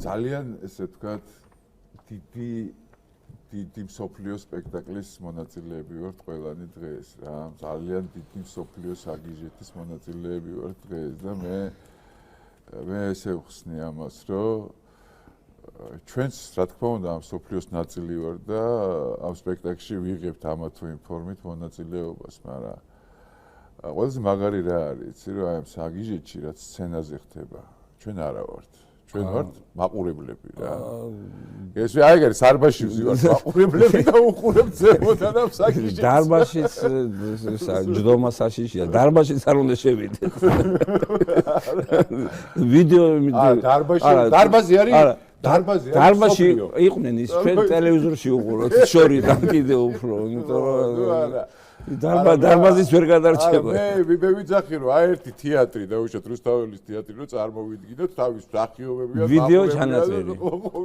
ძალიან ესე ვთქვათ დიდი მსოფლიო სპექტაკლის მონაწილეები ვართ ყველანი დღეს რა. ძალიან დიდი მსოფლიო საგიჟეთის მონაწილეები ვართ დღეს და მე ესე ვხსნი ამას, რომ ჩვენც რა თქმა უნდა ამ მსოფლიოს ნაწილი ვარ და ამ სპექტაკლში ვიღებთ ამა თუ იმ ფორმით მონაწილეობას, მაგრამ ყველაზე მაგარი რა არის, იცი რომ აი ამ საგიჟეთში რაც სცენაზე ხდება, ჩვენ არა ვართ. ჩვენ ვართ მაყურებლები რა. ეს აი ეგ არის სარბაში ვზივართ მაყურებლები და უყურებთ ზემოდან ამ საგიჟეთს. დარბაშიც ჯდომა საშიშია. დარბაშიც არ უნდა შევიდეთ. ვიდეო დარბაზი არის დარბაში იყვნენ ის ჩვენ ტელევიზორში უყუროთ შორიდან კიდე უფრო, იმიტომ რომ დარბაზის ვერ გადარჩება. მე ვიცახი რომ აი ერთი თეატრი და უშოთ რუსთაველის თეატრი რომ წარმოვიდგინოთ თავის მსახიობები და ვიდეო ჩანაწერი.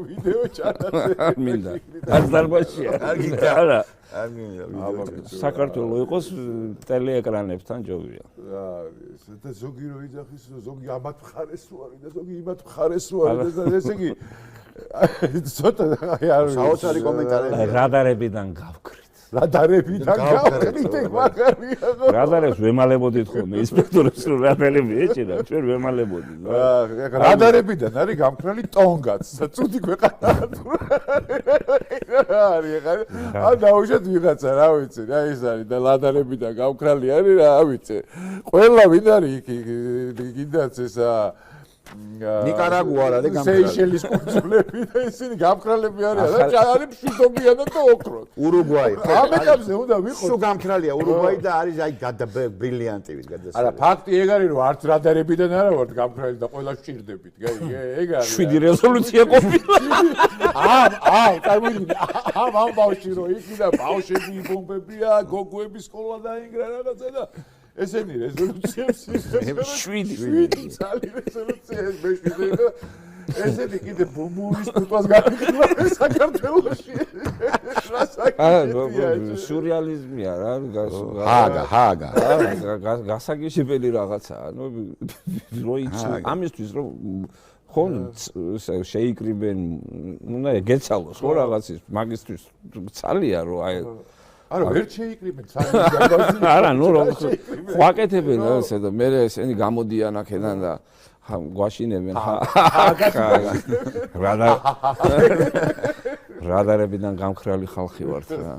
ვიდეო ჩანაწერი. მინდა. არ დარბაშია. არა. არ მინდა. საქართველოს იყოს ტელეეკრანებთან ჯობია. და ზოგი რო იძახის ზოგი ამათ მხარეს უარი და ზოგი იმათ მხარეს უარი და ესე იგი ცოტა აი არ საოცარი კომენტარები. რადარებიდან გავკრით. რადარებიდან გავკრით მაგარია. რადარებს ვემალებოდით ხოლმე ინსპექტორებს რომ რადარები ეჭირა ჩვენ ვემალებოდით. რადარებიდან არის გამქრალი ტონგაც. წუდი ქვეყანა. არის ხა დაუშვათ ვიღაცა რა ვიცი რა ის არის და რადარებიდან გამქრალი არის რა ვიცი. ყველა ვინ არის იქ კიდაც ესა ნიკარაგუა არის გამქრალი. სეიშელის კუნძულები და ისინი გამქრალები არიან და არის მშვიდობიანად და ოქროთ. ურუგვაი. ამეტებზე უნდა ვიყოთ. სულ გამქრალია ურუგვაი და არის აი ბრილიანტივით გადასული. არა ფაქტი ეგ არის რომ არც რადარებიდან არა ვართ გამქრალი და ყველა სჭირდებით. ეგ არის. 7 რეზოლუცია ყოფილა. წარმოვიდგინე ამ ბავშვი რომ იქიდა ბავშვები ბომბებია, გოგოების სკოლა დაინგრა რაღაცა და ესენი რეზოლუციებს ისე 7 წალი რეზოლუციას მეშვიდე ესენი კიდე ბუმურის პუტას გაიქნა საქართველოში სურეალიზმია რა ჰაგა გასაგიშებელი რაღაცაა ანუ როიც ამისთვის რომ ხომ შეიკრიბენ უნდა გეცალოს ხო რაღაცის მაგისტრის ცალია რომ აი არა ვერ შეიკრიბენ ცალი არა ნუ რომ ხვაკეთებენ ესე და მე ესენი გამოდიან აქედან და გვაშინებენ რადარებიდან გამქრალი ხალხი ვართ რა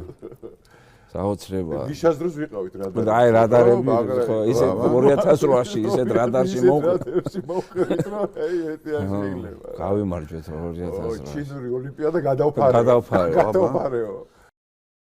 საოცრებაა გიშას დროს ვიყავით რადარები და აი რადარები ხო ისე 2008-ში ისეთ რადარში მოვყრით რომ აი ეტია შეიძლება გავიმარჯვეთ 2008-ში ჩინური ოლიმპიადა გადავფარეო